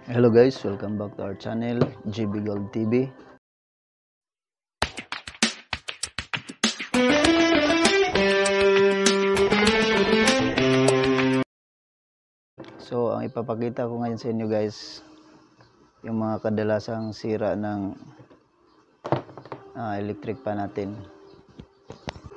Hello guys, welcome back to our channel, GB Gold TV. So, ang ipapakita ko ngayon sa inyo guys, yung mga kadalasang sira ng electric pan natin.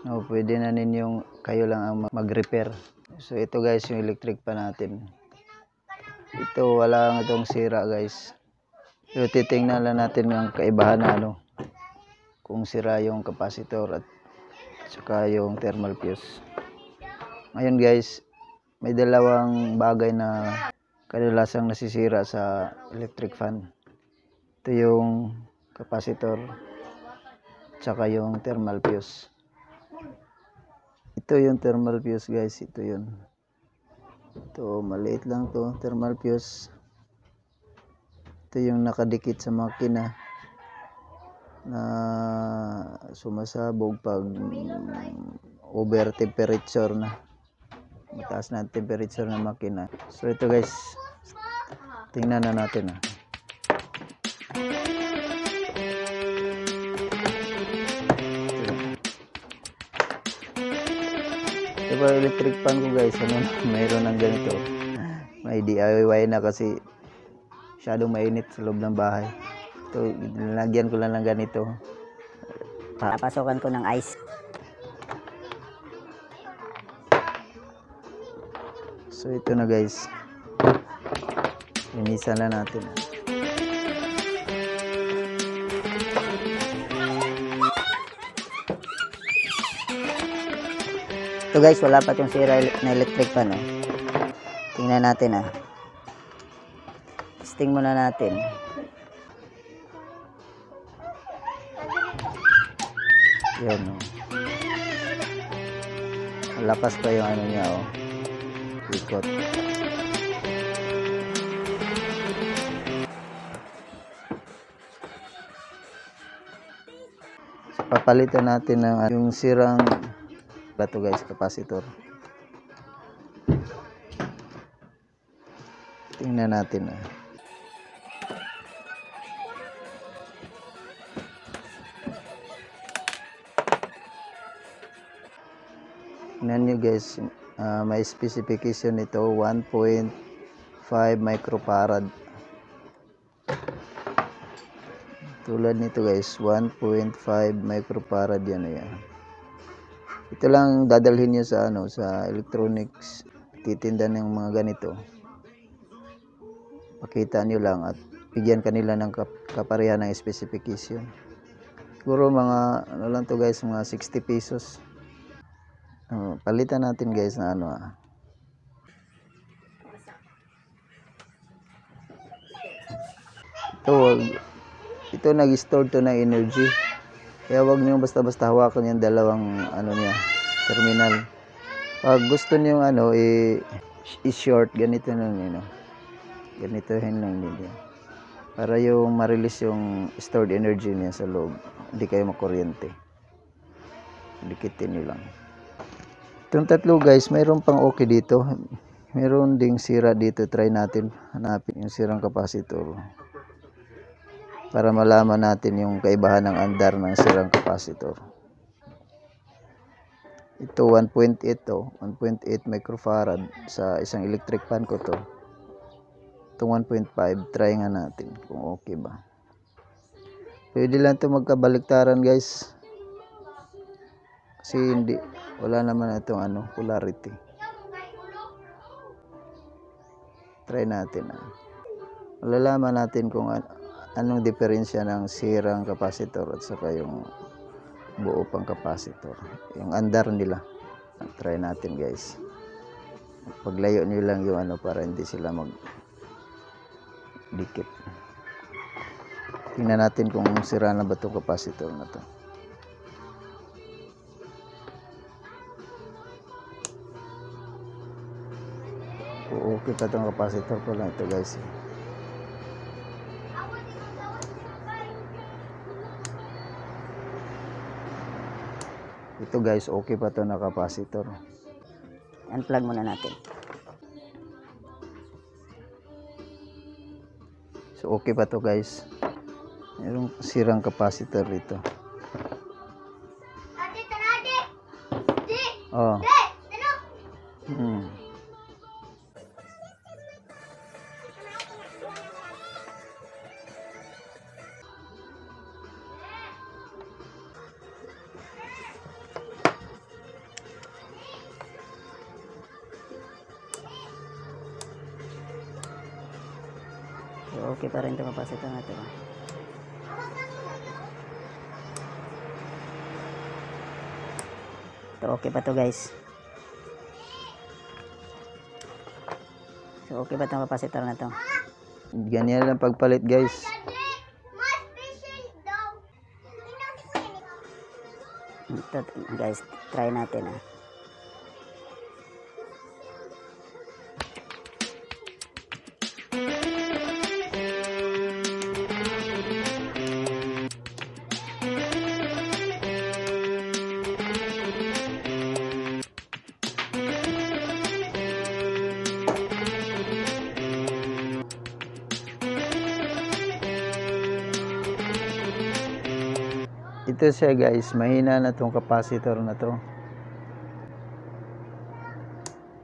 No, pwede na ninyong kayo lang ang mag-repair. So, ito guys, yung electric pan natin. Ito, wala itong sira guys. So, titingnan lang natin yung kaibahan na kung sira yung capacitor at saka yung thermal fuse. Ngayon guys, may dalawang bagay na kadalasang nasisira sa electric fan. Ito yung capacitor tsaka yung thermal fuse. Ito yung thermal fuse guys, ito yun. Ito, maliit lang to, thermal fuse. Ito yung nakadikit sa makina na sumasabog pag over temperature na. Mataas na temperature ng makina. So ito guys, tingnan na natin. Ito pa electric fan ko guys, mayroon ng ganito. May DIY na kasi masyadong mainit sa loob ng bahay. Ito, nilagyan ko lang ng ganito. Papasokan ko ng ice. So ito na guys, linisan na natin. Ito guys, wala pa itong sira na electric pan. Tingnan natin. Testing muna natin. Yan malakas pa yung niya ikot. So, papalitan natin ng yung sirang bato guys, capacitor. Tingnan natin Tingnan nyo guys, may specification nito 1.5 microfarad. Tulad nito guys, 1.5 microfarad yan. Ito lang dadalhin niyo sa sa electronics, titinda ng mga ganito. Pakita niyo lang at bigyan kanila ng kaparehan ng specification. Siguro mga lang to guys, mga 60 pesos. Palitan natin guys na ito nag-store to ng energy, kaya wag niyo basta-basta hawakan yung dalawang niya, terminal. Pag gusto niyo i-short, ganito lang ganitohin lang niyo para yung ma-release yung stored energy niya sa loob, hindi kayo makuryente. Dikitin niyo lang. Itong tatlo guys, mayroon pang okay dito, mayroon ding sira dito. Try natin hanapin yung sirang capacitor para malaman natin yung kaibahan ng andar ng sirang capacitor. Ito 1.8 1.8 microfarad sa isang electric fan ko to. Itong 1.5, try nga natin kung okay ba. Pwede lang ito magkabaliktaran guys, kasi wala naman itong polarity. Try natin. Malalaman natin kung anong diferensya ng sirang capacitor at saka yung buo pang capacitor, yung andar nila. Try natin guys. Paglayo nyo lang yung para hindi sila magdikit. Tingnan natin kung sira na ba itong capacitor na to. Okay pa itong capacitor ko lang ito guys. Ito guys, okay pa ito na capacitor. Unplug muna natin. So, okay pa to guys. Mayroong sirang capacitor dito. Oh. Hmm. So, okay pa rin itong capacitor natin. Ito, okay pa to guys. So, okay ba itong capacitor na to? Ganyan lang pagpalit guys. Ito guys, try natin ah. Ito siya guys, mahina na tong capacitor na to.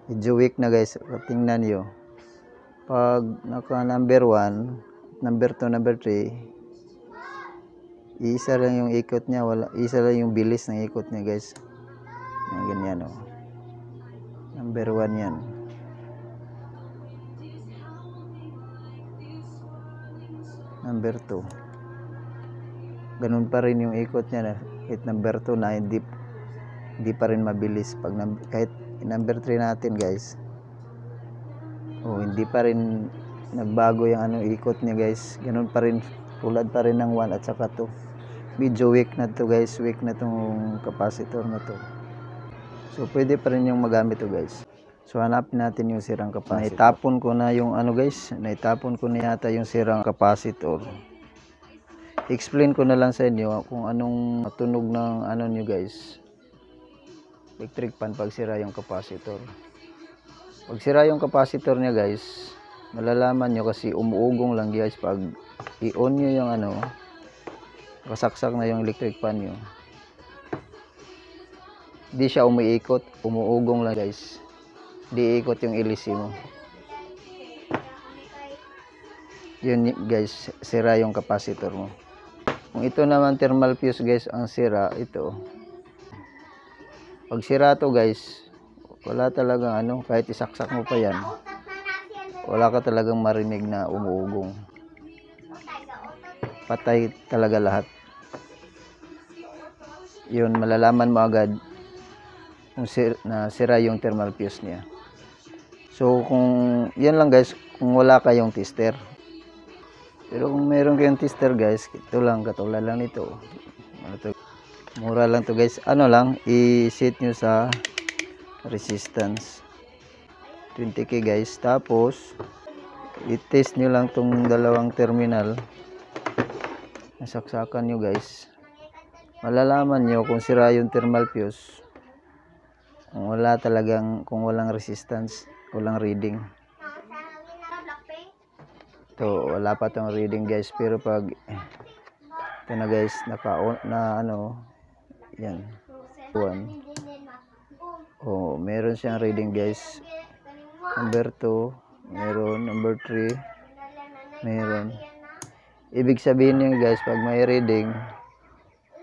Medyo weak na guys, tingnan nyo. Pag naka number 1, number 2, number 3, isa lang yung ikot niya, isa lang yung bilis ng ikot niya guys. Yan, ganyan o. Number 1 yan. Number 2. Ganun pa rin yung ikot niya na kahit number 2 na hindi pa rin mabilis pag kahit number 3 natin guys. Hindi pa rin nagbago yung ikot niya guys. Ganun pa rin, tulad pa rin ng 1 at saka 2. Medyo weak na to guys, weak na tong capacitor na to. So pwede pa rin yung magamit to guys. So hanapin natin yung sirang capacitor. Naitapon ko na yung guys, naitapon ko na yata yung sirang capacitor. Explain ko na lang sa inyo kung anong tunog ng nyo guys. Electric pan pag sira yung capacitor. Pag sira yung capacitor niya guys, malalaman nyo kasi umuugong lang guys pag i-on nyo yung kasaksak na yung electric pan nyo. Di siya umiikot, umuugong lang guys. Di ikot yung LC mo. Yun guys, sira yung capacitor mo. Kung ito naman thermal fuse guys ang sira, ito. Pag sira to guys, wala talagang kahit isaksak mo pa yan, wala ka talagang marinig na umuugong. Patay talaga lahat. Yun, malalaman mo agad kung sira yung thermal fuse niya. So kung yan lang guys, kung wala kayong tester. Pero kung meron kayong tester guys, ito lang, katulad lang nito. Mura lang to guys. I-set nyo sa resistance. 20k guys. Tapos, i-test nyo lang tong dalawang terminal. Nasaksakan nyo guys. Malalaman nyo kung sira yung thermal fuse. Kung walang resistance, walang reading. So, wala pa tong reading guys, pero pag ito na guys, yan, 1. Meron siyang reading guys. Number 2, meron. Number 3, meron. Ibig sabihin niyo guys, pag may reading,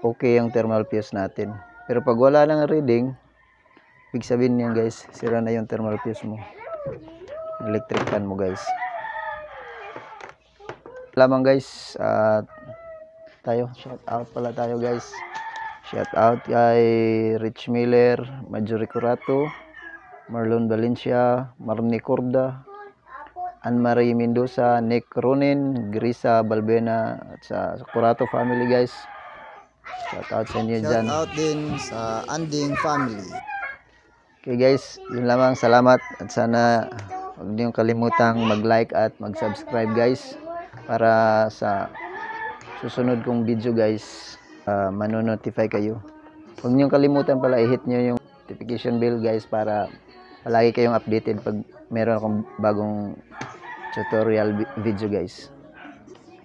okay yung thermal fuse natin. Pero pag wala lang reading, ibig sabihin niyo guys, sira na yung thermal fuse mo. Electric fan mo guys. Lamang guys, shout out pala tayo guys. Shout out kay Rich Miller, Marjorie Curato, Marlon Valencia, Marnie Corda, Anne-Marie Mendoza, Nick Ronin, Grisa Balbena, at sa Curato family guys. Shout out sa inyo dyan. Shout out din sa Anding family. Okay guys, yun lamang, salamat at sana huwag niyong kalimutang mag-like at mag-subscribe guys. Para sa susunod kong video guys, manonotify kayo. Huwag niyong kalimutan pala i-hit niyo yung notification bell guys para palagi kayong updated pag meron akong bagong tutorial video guys.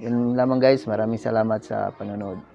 Yun lamang guys, maraming salamat sa panonood.